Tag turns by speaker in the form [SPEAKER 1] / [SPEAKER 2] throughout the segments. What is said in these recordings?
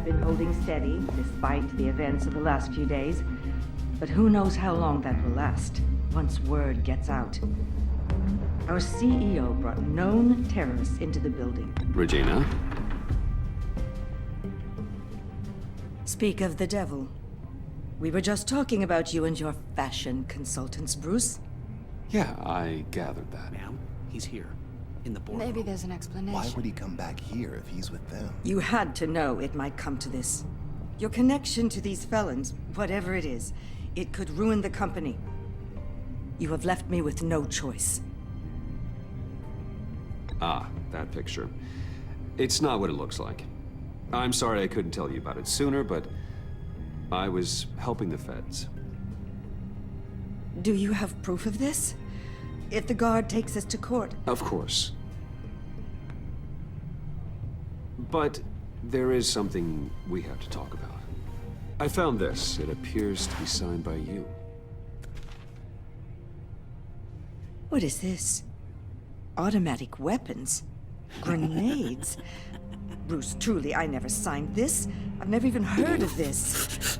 [SPEAKER 1] been holding steady, despite the events of the last few days. But who knows how long that will last, once word gets out. Our CEO brought known terrorists into the building.
[SPEAKER 2] Regina?
[SPEAKER 1] Speak of the devil. We were just talking about you and your fashion consultants, Bruce.
[SPEAKER 2] Yeah, I gathered that.
[SPEAKER 3] Ma'am, he's here. In the boardroom.
[SPEAKER 4] Maybe there's an explanation.
[SPEAKER 5] Why would he come back here if he's with them?
[SPEAKER 1] You had to know it might come to this. Your connection to these felons, whatever it is, it could ruin the company. You have left me with no choice.
[SPEAKER 2] Ah, that picture. It's not what it looks like. I'm sorry I couldn't tell you about it sooner, but I was helping the feds.
[SPEAKER 1] Do you have proof of this? If the guard takes us to court?
[SPEAKER 2] Of course. But there is something we have to talk about. I found this. It appears to be signed by you.
[SPEAKER 1] What is this? Automatic weapons? Grenades? Bruce, truly, I never signed this. I've never even heard of this.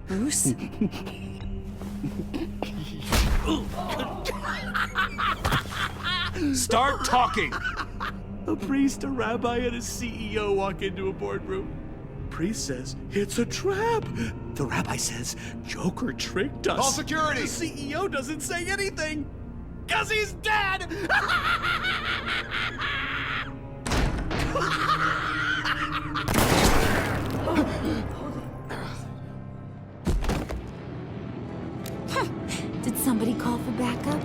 [SPEAKER 1] Bruce?
[SPEAKER 2] Start talking!
[SPEAKER 3] A priest, a rabbi, and a CEO walk into a boardroom. Priest says, it's a trap. The rabbi says, Joker tricked us.
[SPEAKER 5] Call security!
[SPEAKER 3] The CEO doesn't say anything, 'cause he's dead!
[SPEAKER 4] Did somebody call for backup?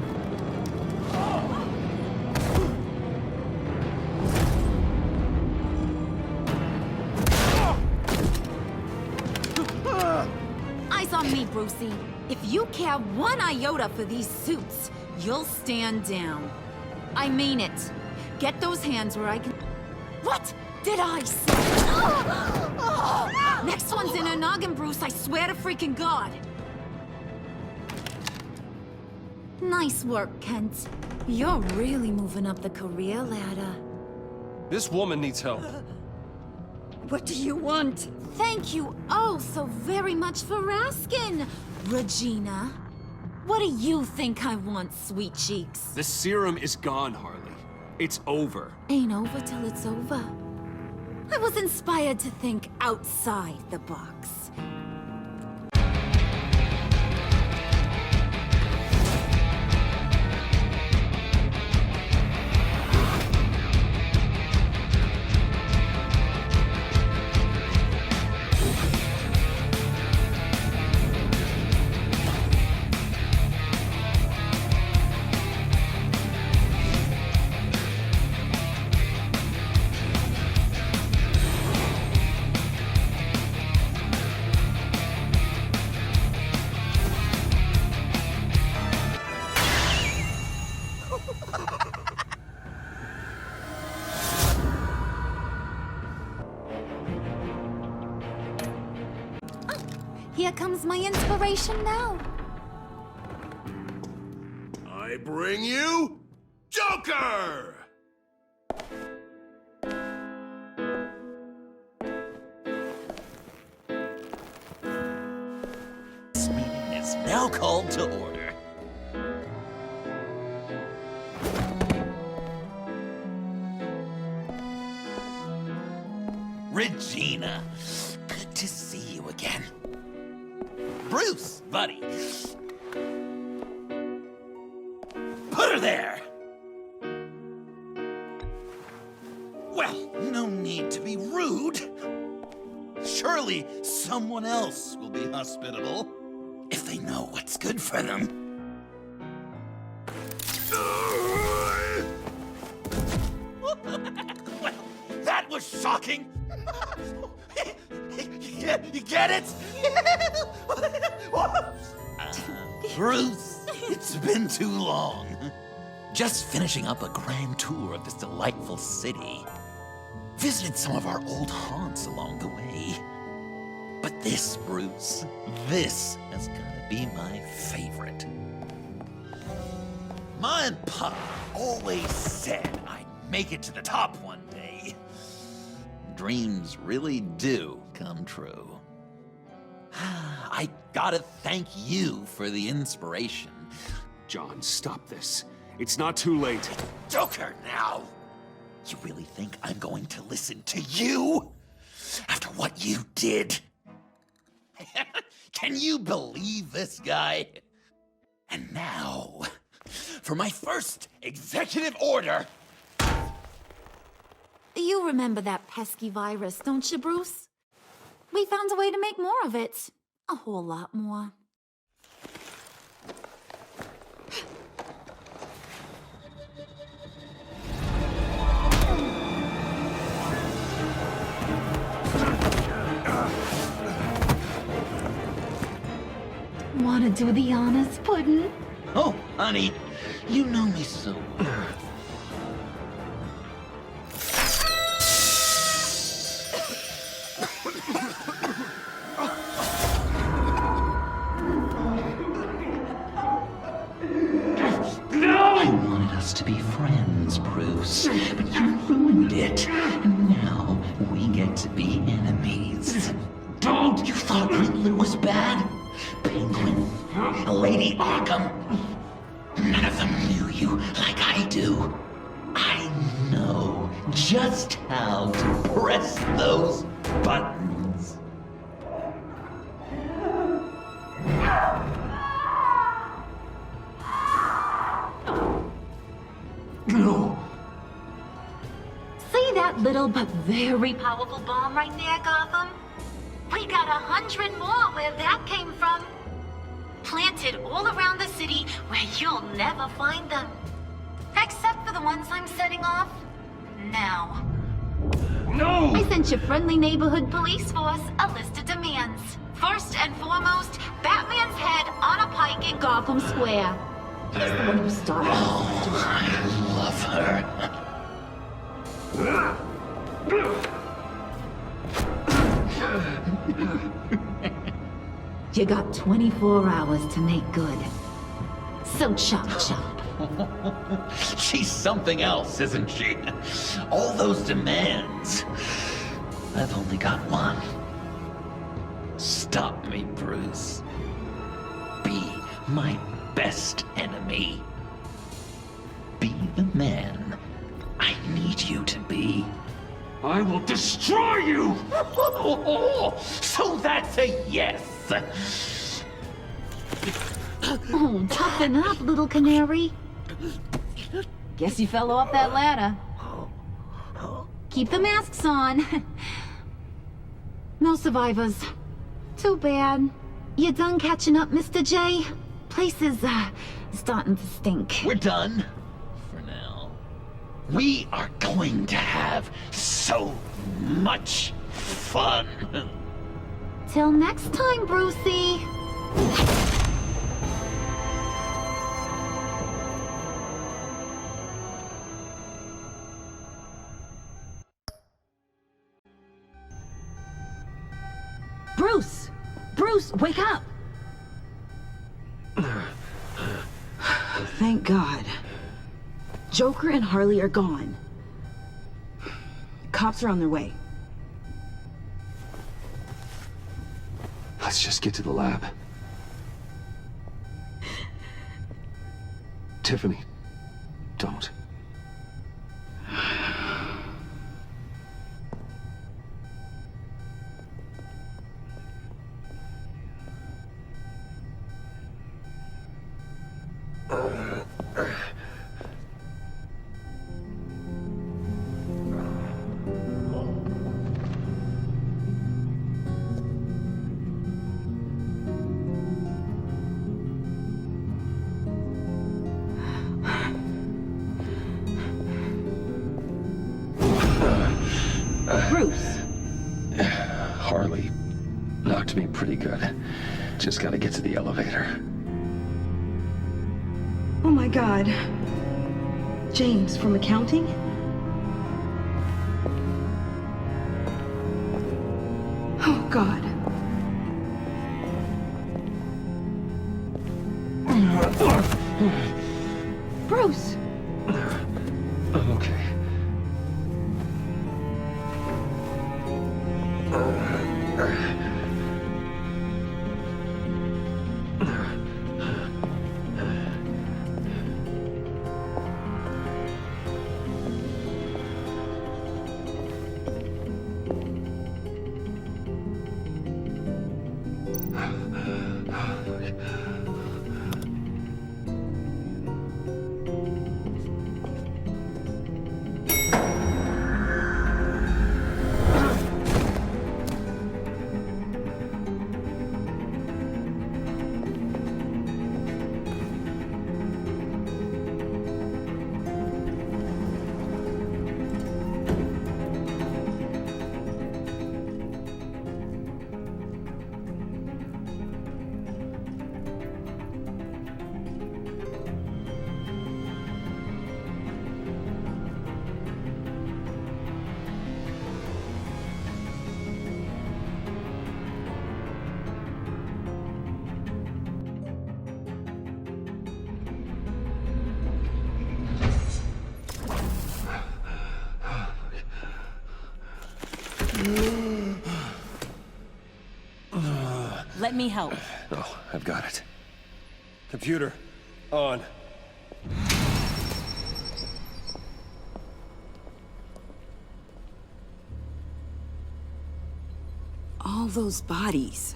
[SPEAKER 4] Eyes on me, Brucey. If you care one iota for these suits, you'll stand down. I mean it. Get those hands where I can... What did I say? Next one's in her noggin, Bruce. I swear to freaking God. Nice work, Kent. You're really moving up the career ladder.
[SPEAKER 2] This woman needs help.
[SPEAKER 1] What do you want?
[SPEAKER 4] Thank you oh so very much for asking, Regina. What do you think I want, sweet cheeks?
[SPEAKER 2] The serum is gone, Harley. It's over.
[SPEAKER 4] Ain't over till it's over. I was inspired to think outside the box. Here comes my inspiration now.
[SPEAKER 5] I bring you Joker!
[SPEAKER 6] This meeting is now called to order. Regina, good to see you again. Bruce, buddy. Put her there! Well, no need to be rude. Surely someone else will be hospitable if they know what's good for them. Well, that was shocking. You get it? Bruce, it's been too long. Just finishing up a grand tour of this delightful city. Visited some of our old haunts along the way. But this, Bruce, this has gotta be my favorite. Ma and Pa always said I'd make it to the top one day. dreams really do come true. I gotta thank you for the inspiration.
[SPEAKER 2] John, stop this. It's not too late.
[SPEAKER 6] Joker now! You really think I'm going to listen to you? After what you did? Can you believe this guy? And now, for my first executive order.
[SPEAKER 4] You remember that pesky virus, don't you, Bruce? We found a way to make more of it. A whole lot more. Wanna do the honors, Puddin'?
[SPEAKER 6] Oh, honey, you know me so well. I wanted us to be friends, Bruce, but you ruined it. And now we get to be enemies. Don't! You thought Riddler was bad? Penguin, Lady Arkham. None of them knew you like I do. I know just how to press those buttons. No.
[SPEAKER 4] See that little but very powerful bomb right there, Gotham? We got 100 more where that came from. Planted all around the city where you'll never find them. Except for the ones I'm setting off now.
[SPEAKER 6] No!
[SPEAKER 4] I sent your friendly neighborhood police force a list of demands. First and foremost, Batman's head on a pike in Gotham Square. He's the one who started this.
[SPEAKER 6] I love her.
[SPEAKER 4] You got 24 hours to make good. So chop chop.
[SPEAKER 6] She's something else, isn't she? All those demands. I've only got one. Stop me, Bruce. Be my best enemy. Be the man I need you to be. I will destroy you! So that's a yes!
[SPEAKER 4] Oh, toughen up, little canary. Guess you fell off that ladder. Keep the masks on. No survivors. Too bad. You done catching up, Mr. J? Place is, starting to stink.
[SPEAKER 6] We're done. For now. We are going to have so much fun.
[SPEAKER 4] Till next time, Brucey. Bruce! Bruce, wake up!
[SPEAKER 7] Thank God. Joker and Harley are gone. Cops are on their way.
[SPEAKER 2] Let's just get to the lab. Tiffany, don't.
[SPEAKER 7] Bruce!
[SPEAKER 2] Harley knocked me pretty good. Just gotta get to the elevator.
[SPEAKER 7] Oh my God. James from accounting? Oh God. Bruce!
[SPEAKER 2] I'm okay.
[SPEAKER 4] Let me help.
[SPEAKER 2] Oh, I've got it. Computer, on.
[SPEAKER 4] All those bodies.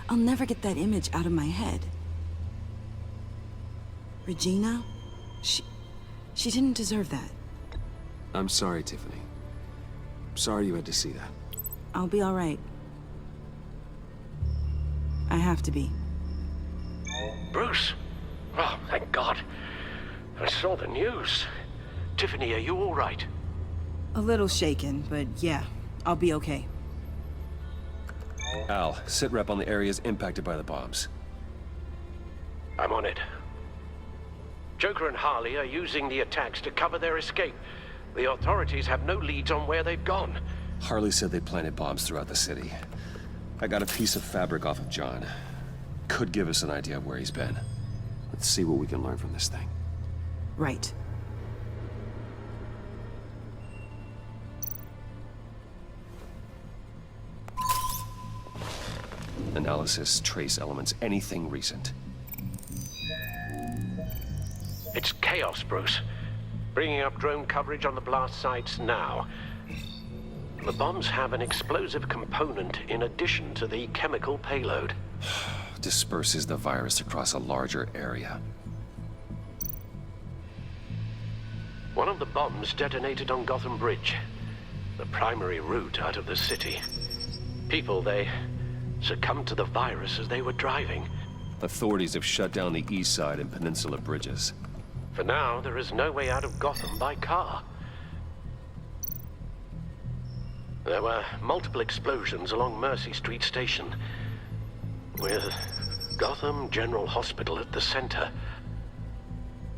[SPEAKER 4] I'll never get that image out of my head. Regina? She didn't deserve that.
[SPEAKER 2] I'm sorry, Tiffany. Sorry you had to see that.
[SPEAKER 4] I'll be all right. I have to be.
[SPEAKER 8] Bruce? Oh, thank God. I saw the news. Tiffany, are you all right?
[SPEAKER 4] A little shaken, but yeah, I'll be okay.
[SPEAKER 2] Al, sit rep on the areas impacted by the bombs.
[SPEAKER 8] I'm on it. Joker and Harley are using the attacks to cover their escape. The authorities have no leads on where they've gone.
[SPEAKER 2] Harley said they planted bombs throughout the city. I got a piece of fabric off of John. Could give us an idea of where he's been. Let's see what we can learn from this thing.
[SPEAKER 4] Right.
[SPEAKER 2] Analysis, trace elements, anything recent.
[SPEAKER 8] It's chaos, Bruce. Bringing up drone coverage on the blast sites now. The bombs have an explosive component in addition to the chemical payload.
[SPEAKER 2] Disperses the virus across a larger area.
[SPEAKER 8] One of the bombs detonated on Gotham Bridge, the primary route out of the city. People, they succumbed to the virus as they were driving.
[SPEAKER 2] Authorities have shut down the east side and peninsula bridges.
[SPEAKER 8] For now, there is no way out of Gotham by car. There were multiple explosions along Mercy Street Station, with Gotham General Hospital at the center.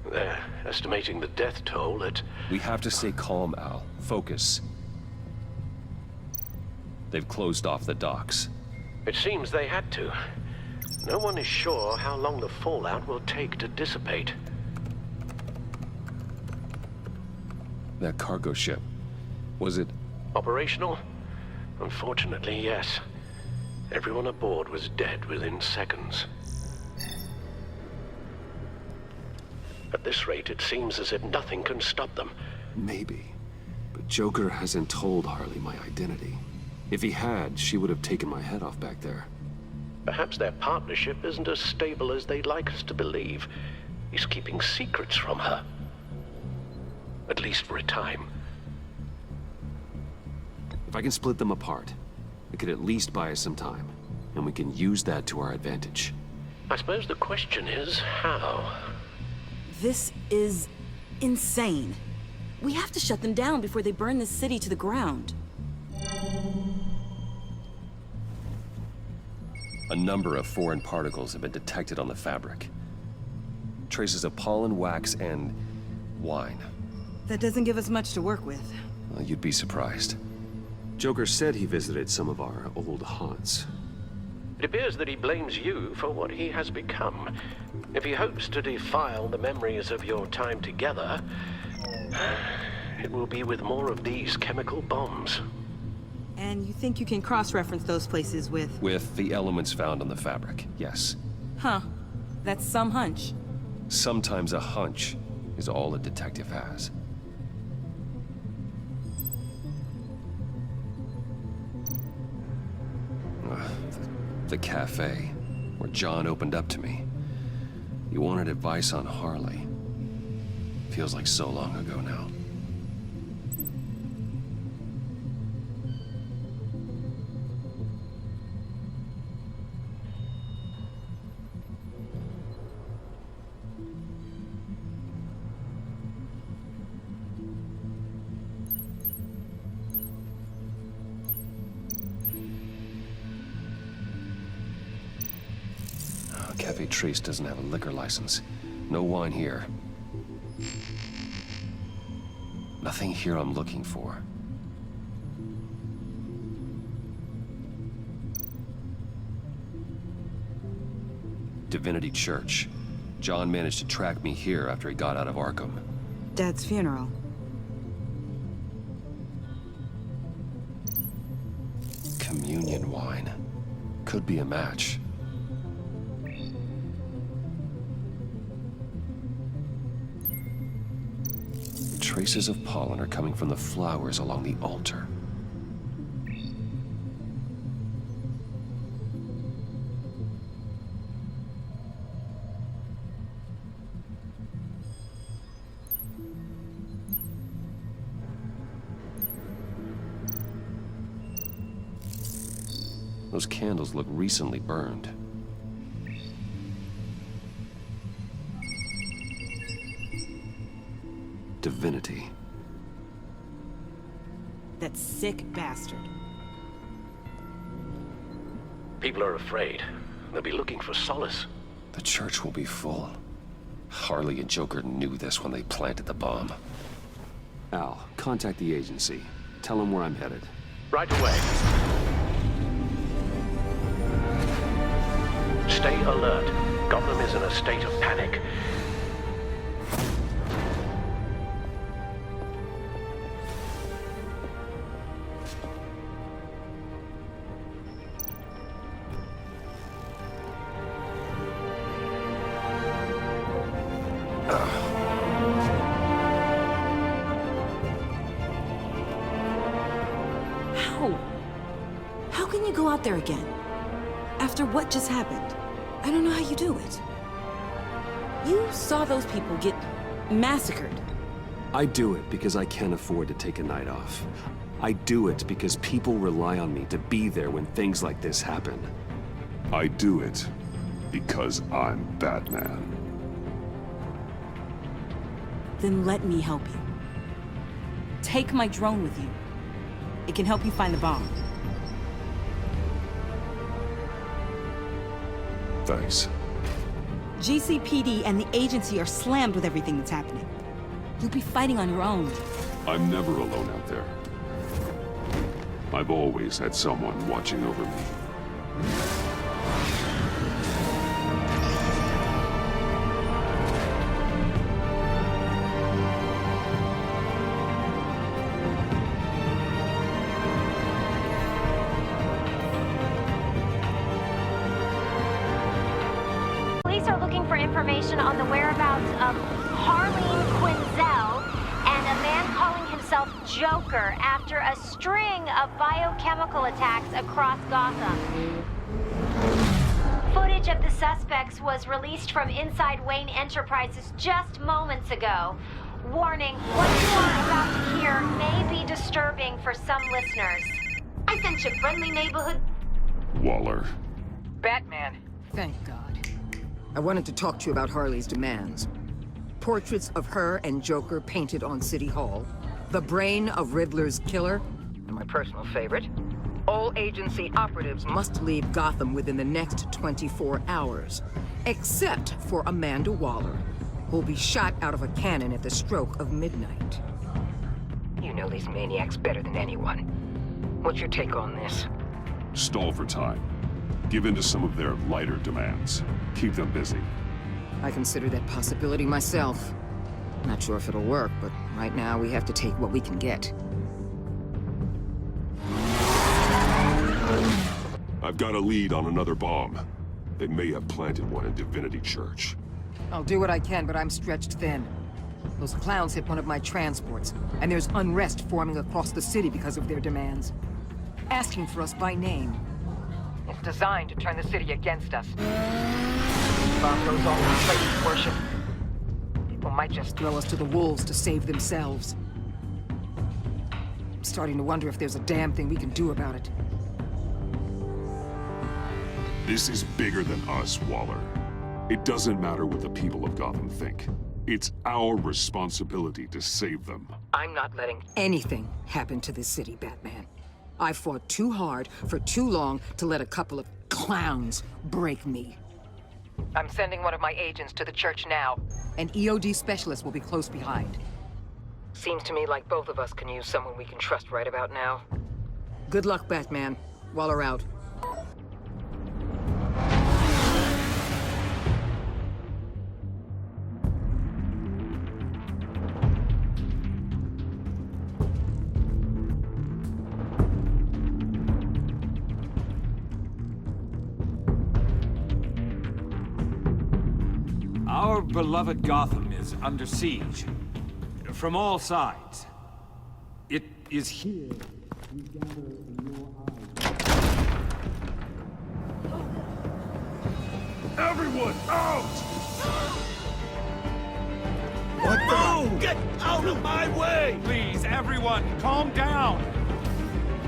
[SPEAKER 8] They're estimating the death toll at...
[SPEAKER 2] We have to stay calm, Al. Focus. They've closed off the docks.
[SPEAKER 8] It seems they had to. No one is sure how long the fallout will take to dissipate.
[SPEAKER 2] That cargo ship, was it...
[SPEAKER 8] Operational? Unfortunately, yes. Everyone aboard was dead within seconds. At this rate, it seems as if nothing can stop them.
[SPEAKER 2] Maybe. But Joker hasn't told Harley my identity. If he had, she would have taken my head off back there.
[SPEAKER 8] Perhaps their partnership isn't as stable as they'd like us to believe. He's keeping secrets from her. At least for a time.
[SPEAKER 2] If I can split them apart, it could at least buy us some time. And we can use that to our advantage.
[SPEAKER 8] I suppose the question is, how?
[SPEAKER 4] This is insane. We have to shut them down before they burn this city to the ground.
[SPEAKER 2] A number of foreign particles have been detected on the fabric. Traces of pollen, wax, and wine.
[SPEAKER 4] That doesn't give us much to work with.
[SPEAKER 2] Well, you'd be surprised. Joker said he visited some of our old haunts.
[SPEAKER 8] It appears that he blames you for what he has become. If he hopes to defile the memories of your time together, it will be with more of these chemical bombs.
[SPEAKER 9] And you think you can cross-reference those places with...
[SPEAKER 2] With the elements found on the fabric, yes.
[SPEAKER 9] Huh. That's some hunch.
[SPEAKER 2] Sometimes a hunch is all a detective has. The cafe, where John opened up to me. He wanted advice on Harley. Feels like so long ago now. Cafe Trace doesn't have a liquor license. No wine here. Nothing here I'm looking for. Divinity Church. John managed to track me here after he got out of Arkham.
[SPEAKER 9] Dad's funeral.
[SPEAKER 2] Communion wine. Could be a match. Traces of pollen are coming from the flowers along the altar. Those candles look recently burned. Divinity.
[SPEAKER 9] That sick bastard.
[SPEAKER 8] People are afraid. They'll be looking for solace.
[SPEAKER 2] The church will be full. Harley and Joker knew this when they planted the bomb. Al, contact the agency. Tell them where I'm headed.
[SPEAKER 8] Right away. Stay alert. Gotham is in a state of panic.
[SPEAKER 9] How can you go out there again? After what just happened? I don't know how you do it. You saw those people get massacred.
[SPEAKER 2] I do it because I can't afford to take a night off. I do it because people rely on me to be there when things like this happen.
[SPEAKER 10] I do it because I'm Batman.
[SPEAKER 9] Then let me help you. Take my drone with you. It can help you find the bomb.
[SPEAKER 10] Thanks.
[SPEAKER 9] GCPD and the agency are slammed with everything that's happening. You'll be fighting on your own.
[SPEAKER 10] I'm never alone out there. I've always had someone watching over me.
[SPEAKER 11] Police are looking for information on the whereabouts of Harleen Quinzel and a man calling himself Joker after a string of biochemical attacks across Gotham. Footage of the suspects was released from inside Wayne Enterprises just moments ago. Warning, what you are about to hear may be disturbing for some listeners. I sent you friendly neighborhood...
[SPEAKER 10] Waller.
[SPEAKER 12] Batman.
[SPEAKER 9] Thank God.
[SPEAKER 12] I wanted to talk to you about Harley's demands. Portraits of her and Joker painted on City Hall. The brain of Riddler's killer. And my personal favorite. All agency operatives must leave Gotham within the next 24 hours. Except for Amanda Waller, who'll be shot out of a cannon at the stroke of midnight. You know these maniacs better than anyone. What's your take on this?
[SPEAKER 10] Stall for time. Give in to some of their lighter demands. Keep them busy.
[SPEAKER 12] I consider that possibility myself. Not sure if it'll work, but right now we have to take what we can get.
[SPEAKER 10] I've got a lead on another bomb. They may have planted one in Divinity Church.
[SPEAKER 12] I'll do what I can, but I'm stretched thin. Those clowns hit one of my transports, and there's unrest forming across the city because of their demands. Asking for us by name. It's designed to turn the city against us. Bomb goes off in places of worship. People might just throw us to the wolves to save themselves. I'm starting to wonder if there's a damn thing we can do about it.
[SPEAKER 10] This is bigger than us, Waller. It doesn't matter what the people of Gotham think. It's our responsibility to save them.
[SPEAKER 12] I'm not letting anything happen to this city, Batman. I fought too hard for too long to let a couple of clowns break me. I'm sending one of my agents to the church now. An EOD specialist will be close behind. Seems to me like both of us can use someone we can trust right about now. Good luck, Batman. Waller out.
[SPEAKER 13] Our beloved Gotham is under siege. From all sides. It is here we gather in your eyes.
[SPEAKER 10] Everyone, out!
[SPEAKER 3] What the? Get out of my way!
[SPEAKER 13] Please, everyone, calm down!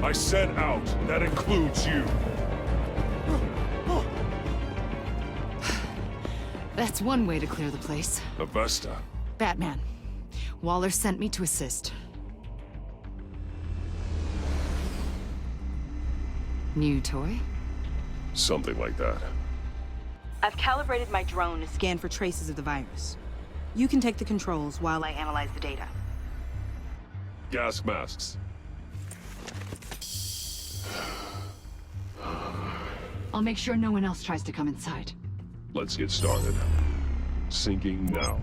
[SPEAKER 10] I said out. That includes you.
[SPEAKER 14] That's one way to clear the place.
[SPEAKER 10] Avesta.
[SPEAKER 14] Batman. Waller sent me to assist. New toy?
[SPEAKER 10] Something like that.
[SPEAKER 9] I've calibrated my drone to scan for traces of the virus. You can take the controls while I analyze the data.
[SPEAKER 10] Gas masks.
[SPEAKER 14] I'll make sure no one else tries to come inside.
[SPEAKER 10] Let's get started. Syncing now.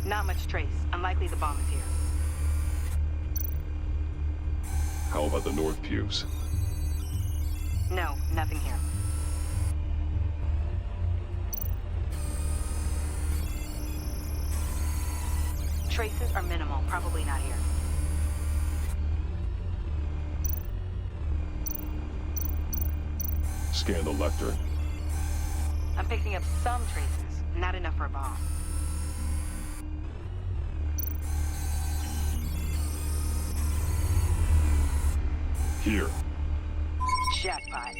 [SPEAKER 9] Not much trace. Unlikely the bomb is here.
[SPEAKER 10] How about the north pews?
[SPEAKER 9] No, nothing here. Traces are minimal. Probably not here.
[SPEAKER 10] Scan the lectern.
[SPEAKER 9] I'm picking up some traces. Not enough for a bomb.
[SPEAKER 10] Here.
[SPEAKER 9] Jackpot.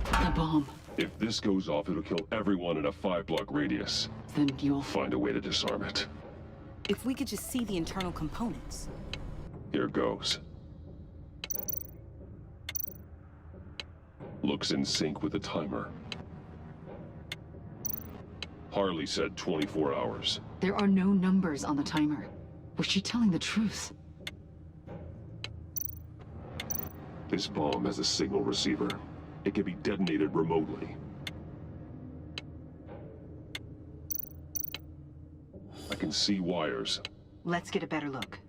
[SPEAKER 14] The bomb.
[SPEAKER 10] If this goes off, it'll kill everyone in a 5-block radius.
[SPEAKER 14] Then you'll
[SPEAKER 10] find a way to disarm it.
[SPEAKER 9] If we could just see the internal components.
[SPEAKER 10] Here goes. Looks in sync with the timer. Harley said 24 hours.
[SPEAKER 14] There are no numbers on the timer. Was she telling the truth?
[SPEAKER 10] This bomb has a signal receiver. It can be detonated remotely. I can see wires.
[SPEAKER 9] Let's get a better look.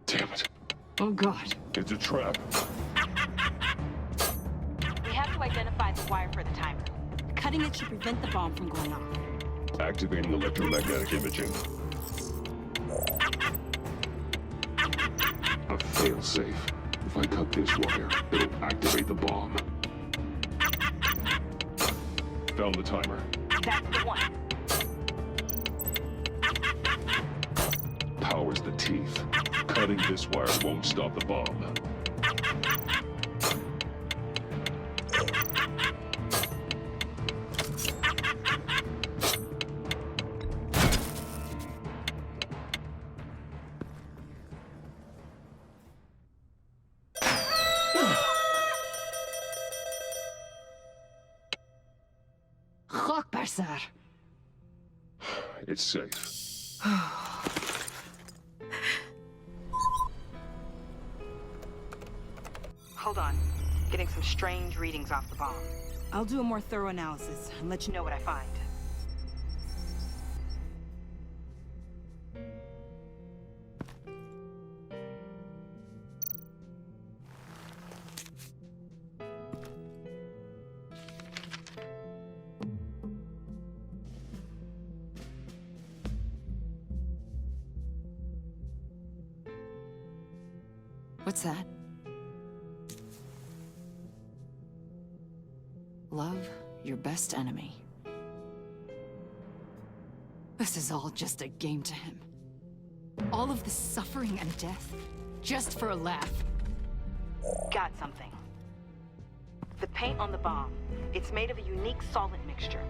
[SPEAKER 10] Damn it.
[SPEAKER 14] Oh, God.
[SPEAKER 10] It's a trap.
[SPEAKER 9] We have to identify the wire for the timer. Cutting it should prevent the bomb from going off.
[SPEAKER 10] Activating electromagnetic imaging. A failsafe. If I cut this wire, it'll activate the bomb. Found the timer.
[SPEAKER 9] That's the one.
[SPEAKER 10] Power's the teeth. Cutting this wire won't stop the bomb.
[SPEAKER 14] there, sir.
[SPEAKER 10] It's safe.
[SPEAKER 15] Hold on. Getting some strange readings off the bomb. I'll do a more thorough analysis and let you know what I find.
[SPEAKER 14] What's that? Love your best enemy. This is all just a game to him. All of this suffering and death, just for a laugh.
[SPEAKER 15] Got something. The paint on the bomb, it's made of a unique solvent mixture.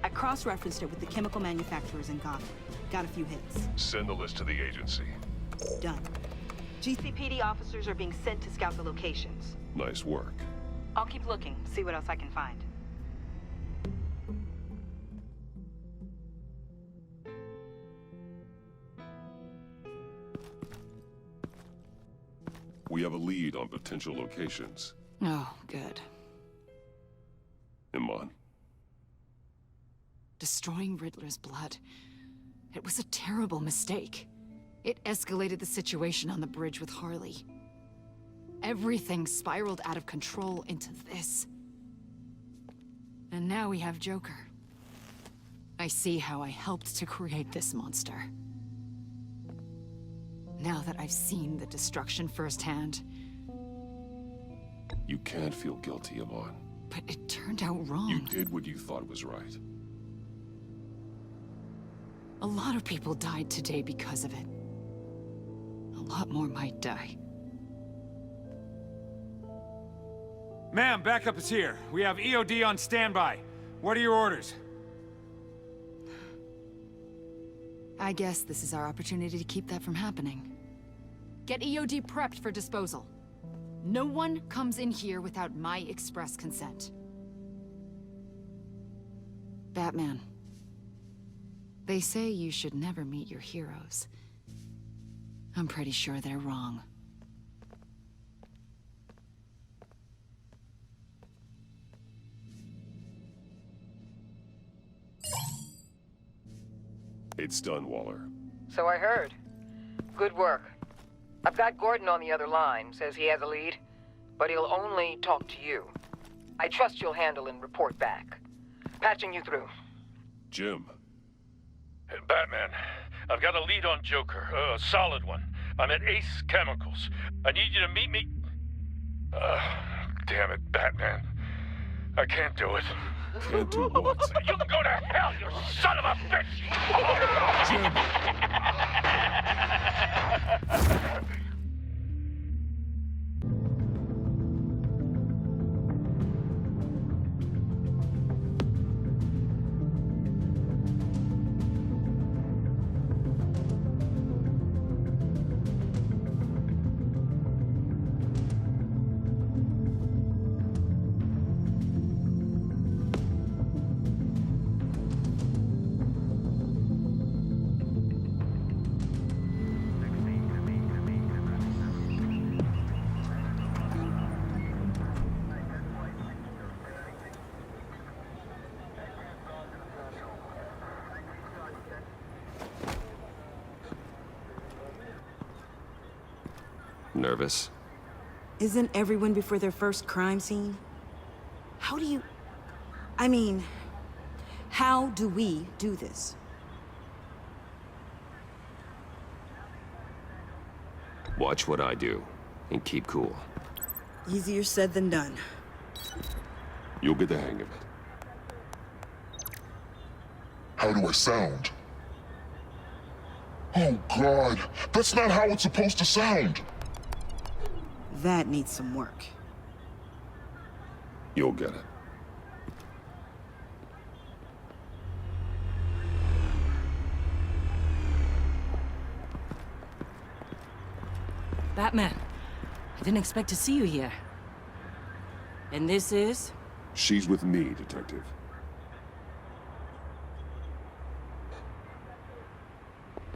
[SPEAKER 15] I cross-referenced it with the chemical manufacturers in Gotham. Got a few hits.
[SPEAKER 10] Send the list to the agency.
[SPEAKER 15] Done. GCPD officers are being sent to scout the locations.
[SPEAKER 10] Nice work.
[SPEAKER 15] I'll keep looking, see what else I can find.
[SPEAKER 10] We have a lead on potential locations.
[SPEAKER 14] Oh, good.
[SPEAKER 10] Iman.
[SPEAKER 14] Destroying Riddler's blood. It was a terrible mistake. It escalated the situation on the bridge with Harley. Everything spiraled out of control into this. And now we have Joker. I see how I helped to create this monster. Now that I've seen the destruction firsthand.
[SPEAKER 10] You can't feel guilty, Iman.
[SPEAKER 14] But it turned out wrong.
[SPEAKER 10] You did what you thought was right.
[SPEAKER 14] A lot of people died today because of it. A lot more might die.
[SPEAKER 13] Ma'am, backup is here. We have EOD on standby. What are your orders?
[SPEAKER 14] I guess this is our opportunity to keep that from happening. Get EOD prepped for disposal. No one comes in here without my express consent. Batman. They say you should never meet your heroes. I'm pretty sure they're wrong.
[SPEAKER 10] It's done, Waller.
[SPEAKER 12] So I heard. Good work. I've got Gordon on the other line, says he has a lead, but he'll only talk to you. I trust you'll handle and report back. Patching you through.
[SPEAKER 10] Jim.
[SPEAKER 16] Batman, I've got a lead on Joker, a solid one. I'm at Ace Chemicals. I need you to meet me... damn it, Batman. I can't do it.
[SPEAKER 10] Can't do what?
[SPEAKER 16] You can go to hell, you son of a bitch!
[SPEAKER 2] Nervous?
[SPEAKER 15] Isn't everyone before their first crime scene? How do you... I mean, how do we do this?
[SPEAKER 2] Watch what I do, and keep cool.
[SPEAKER 15] Easier said than done.
[SPEAKER 10] You'll get the hang of it.
[SPEAKER 17] How do I sound? Oh, God. That's not how it's supposed to sound.
[SPEAKER 15] That needs some work.
[SPEAKER 10] You'll get it.
[SPEAKER 18] Batman, I didn't expect to see you here. And this is?
[SPEAKER 10] She's with me, Detective.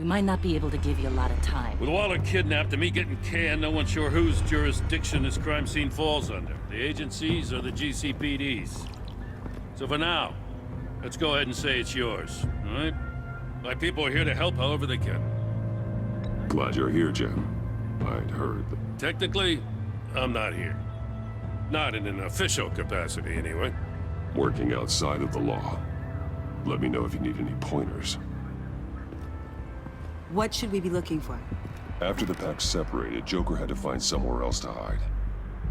[SPEAKER 18] We might not be able to give you a lot of time.
[SPEAKER 16] With Waller kidnapped and me getting canned, no one's sure whose jurisdiction this crime scene falls under. The agencies or the GCPD's. So for now, let's go ahead and say it's yours, all right? My people are here to help however they can.
[SPEAKER 10] Glad you're here, Jim. I'd heard that...
[SPEAKER 16] Technically, I'm not here. Not in an official capacity, anyway.
[SPEAKER 10] Working outside of the law. Let me know if you need any pointers.
[SPEAKER 15] What should we be looking for?
[SPEAKER 10] After the pack separated, Joker had to find somewhere else to hide.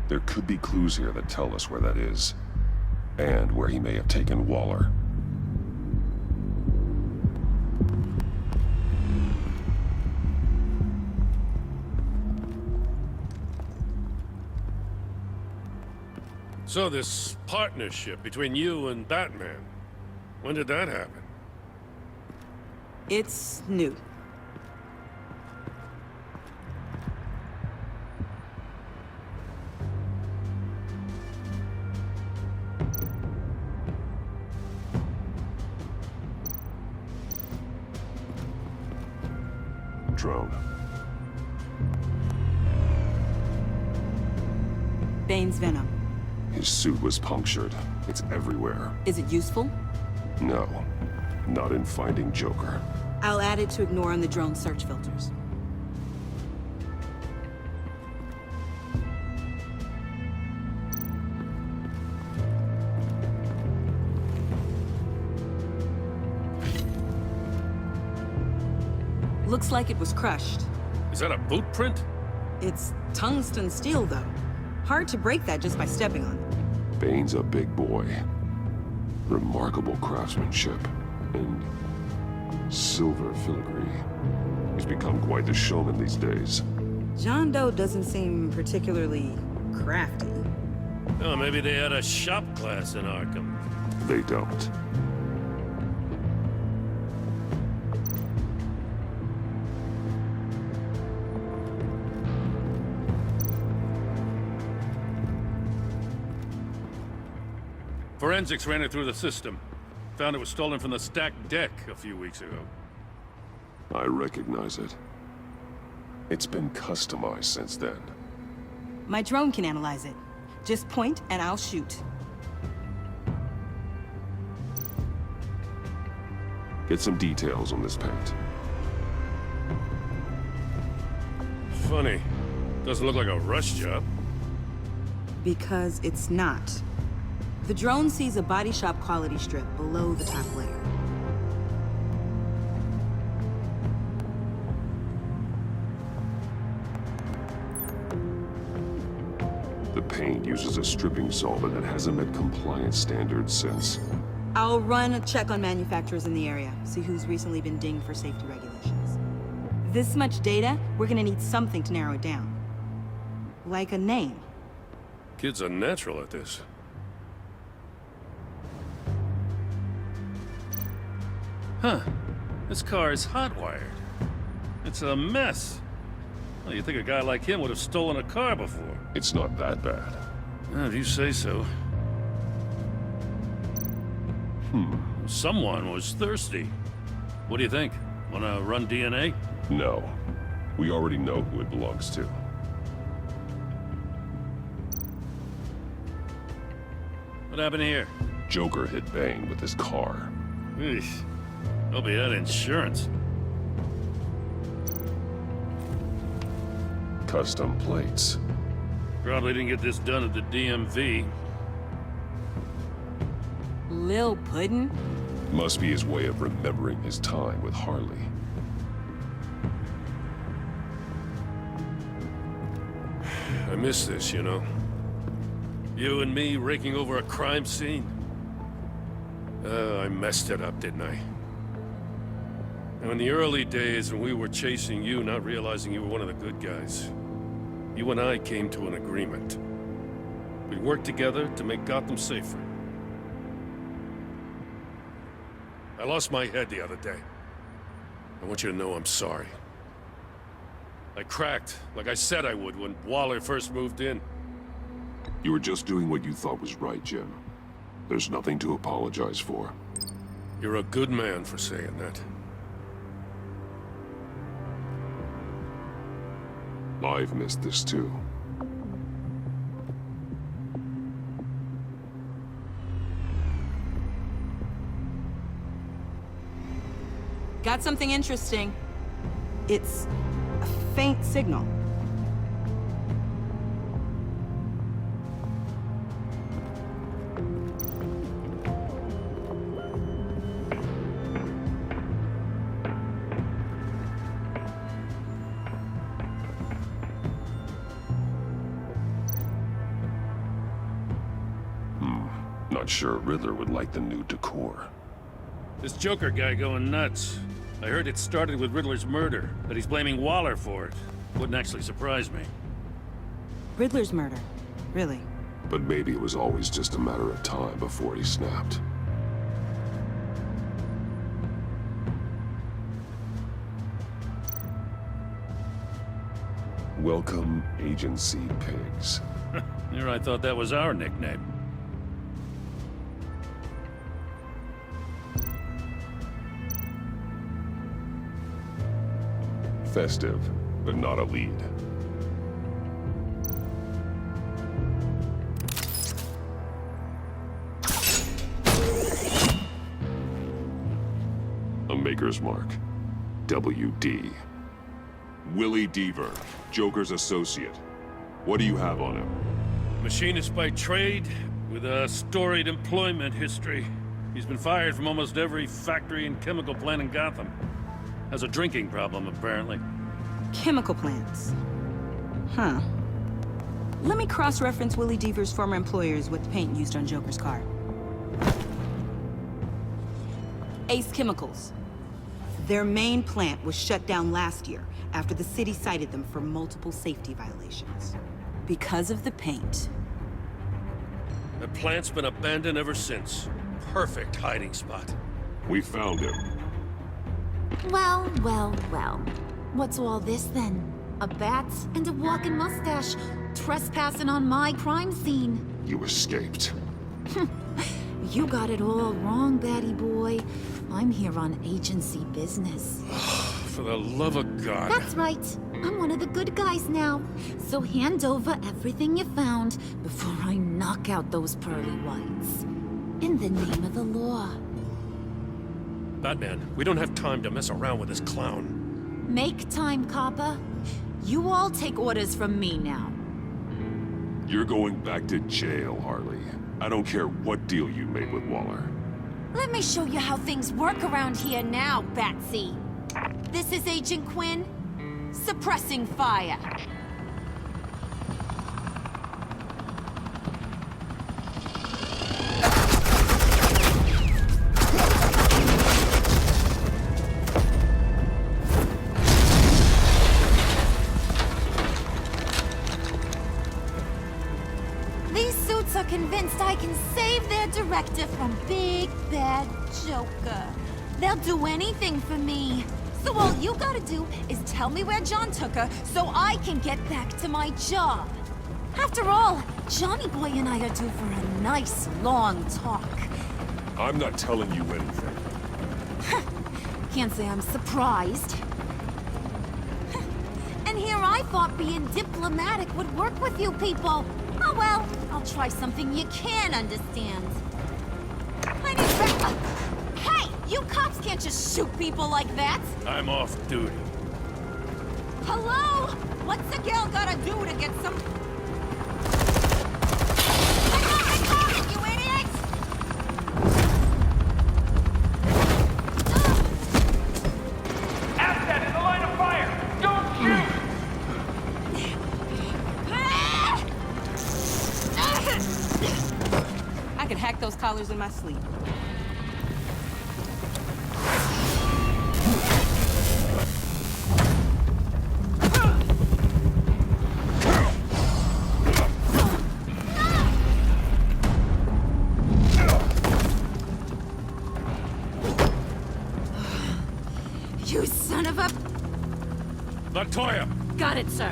[SPEAKER 10] There could be clues here that tell us where that is. And where he may have taken Waller.
[SPEAKER 16] So this partnership between you and Batman, when did that happen?
[SPEAKER 15] It's new.
[SPEAKER 10] Drone.
[SPEAKER 15] Bane's venom.
[SPEAKER 10] His suit was punctured. It's everywhere.
[SPEAKER 15] Is it useful?
[SPEAKER 10] No. Not in finding Joker.
[SPEAKER 15] I'll add it to ignore on the drone search filters. Looks like it was crushed.
[SPEAKER 16] Is that a boot print?
[SPEAKER 15] It's tungsten steel, though. Hard to break that just by stepping on it.
[SPEAKER 10] Bane's a big boy. Remarkable craftsmanship. And silver filigree. He's become quite the showman these days.
[SPEAKER 15] John Doe doesn't seem particularly crafty.
[SPEAKER 16] Oh, maybe they had a shop class in Arkham.
[SPEAKER 10] They don't.
[SPEAKER 16] Forensics ran it through the system. Found it was stolen from the stacked deck a few weeks ago.
[SPEAKER 10] I recognize it. It's been customized since then.
[SPEAKER 15] My drone can analyze it. Just point and I'll shoot.
[SPEAKER 10] Get some details on this paint.
[SPEAKER 16] Funny. Doesn't look like a rush job.
[SPEAKER 15] Because it's not. The drone sees a body shop quality strip below the top layer.
[SPEAKER 10] The paint uses a stripping solvent that hasn't met compliance standards since.
[SPEAKER 15] I'll run a check on manufacturers in the area, see who's recently been dinged for safety regulations. This much data, we're gonna need something to narrow it down. Like a name.
[SPEAKER 16] Kid's a natural at this. Huh. This car is hot-wired. It's a mess. Well, you'd think a guy like him would have stolen a car before.
[SPEAKER 10] It's not that bad.
[SPEAKER 16] Well, if you say so. Someone was thirsty. What do you think? Wanna run DNA?
[SPEAKER 10] No. We already know who it belongs to.
[SPEAKER 16] What happened here?
[SPEAKER 10] Joker hit Bane with his car.
[SPEAKER 16] Eesh. Hope he had insurance.
[SPEAKER 10] Custom plates.
[SPEAKER 16] Probably didn't get this done at the DMV.
[SPEAKER 15] Lil Puddin'?
[SPEAKER 10] Must be his way of remembering his time with Harley.
[SPEAKER 16] I miss this, you know. You and me raking over a crime scene. I messed it up, didn't I? Now, in the early days when we were chasing you, not realizing you were one of the good guys, you and I came to an agreement. We worked together to make Gotham safer. I lost my head the other day. I want you to know I'm sorry. I cracked, like I said I would when Waller first moved in.
[SPEAKER 10] You were just doing what you thought was right, Jim. There's nothing to apologize for.
[SPEAKER 16] You're a good man for saying that.
[SPEAKER 10] I've missed this too.
[SPEAKER 15] Got something interesting. It's a faint signal.
[SPEAKER 10] Not sure Riddler would like the new decor.
[SPEAKER 16] This Joker guy going nuts. I heard it started with Riddler's murder, but he's blaming Waller for it. Wouldn't actually surprise me.
[SPEAKER 15] Riddler's murder? Really?
[SPEAKER 10] But maybe it was always just a matter of time before he snapped. Welcome, Agency Pigs.
[SPEAKER 16] Here I thought that was our nickname.
[SPEAKER 10] Festive, but not a lead. A Maker's Mark. WD. Willie Deaver, Joker's associate. What do you have on him?
[SPEAKER 16] Machinist by trade, with a storied employment history. He's been fired from almost every factory and chemical plant in Gotham. Has a drinking problem, apparently.
[SPEAKER 15] Chemical plants. Huh. Let me cross-reference Willie Deaver's former employers with the paint used on Joker's car. Ace Chemicals. Their main plant was shut down last year after the city cited them for multiple safety violations. Because of the paint.
[SPEAKER 16] The plant's been abandoned ever since. Perfect hiding spot.
[SPEAKER 10] We found him.
[SPEAKER 4] Well, well, well. What's all this then? A bat and a walking mustache trespassing on my crime scene.
[SPEAKER 10] You escaped.
[SPEAKER 4] You got it all wrong, Batty boy. I'm here on agency business.
[SPEAKER 16] For the love of God.
[SPEAKER 4] That's right. I'm one of the good guys now. So hand over everything you found before I knock out those pearly whites. In the name of the law.
[SPEAKER 16] Batman, we don't have time to mess around with this clown.
[SPEAKER 4] Make time, copper. You all take orders from me now.
[SPEAKER 10] You're going back to jail, Harley. I don't care what deal you made with Waller.
[SPEAKER 4] Let me show you how things work around here now, Batsy. This is Agent Quinn. Suppressing fire. These suits are convinced I can save their director from Big Bad Joker. They'll do anything for me. So all you gotta do is tell me where John took her so I can get back to my job. After all, Johnny Boy and I are due for a nice long talk.
[SPEAKER 10] I'm not telling you anything.
[SPEAKER 4] Can't say I'm surprised. And here I thought being diplomatic would work with you people. Oh well, I'll try something you can understand. I need Hey! You cops can't just shoot people like that!
[SPEAKER 16] I'm off duty.
[SPEAKER 4] Hello? What's a girl gotta do to get some... You idiot!
[SPEAKER 13] Asset in the line of fire! Don't shoot!
[SPEAKER 15] I could hack those collars in my sleep.
[SPEAKER 4] You son of a...
[SPEAKER 16] Latoya!
[SPEAKER 18] Got it, sir.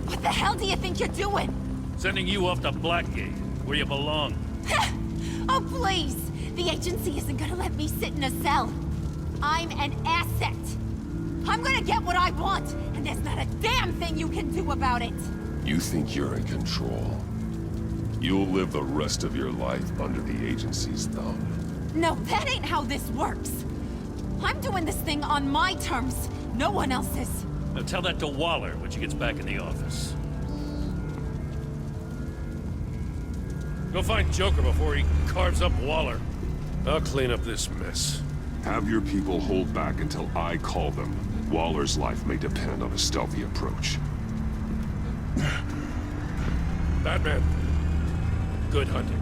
[SPEAKER 4] What the hell do you think you're doing?
[SPEAKER 16] Sending you off to Blackgate, where you belong.
[SPEAKER 4] Oh, please! The agency isn't gonna let me sit in a cell. I'm an asset. I'm gonna get what I want, and there's not a damn thing you can do about it.
[SPEAKER 10] You think you're in control? You'll live the rest of your life under the agency's thumb.
[SPEAKER 4] No, that ain't how this works. I'm doing this thing on my terms, no one else's.
[SPEAKER 16] Now tell that to Waller when she gets back in the office. Go find Joker before he carves up Waller. I'll clean up this mess.
[SPEAKER 10] Have your people hold back until I call them. Waller's life may depend on a stealthy approach.
[SPEAKER 16] Batman, good hunting.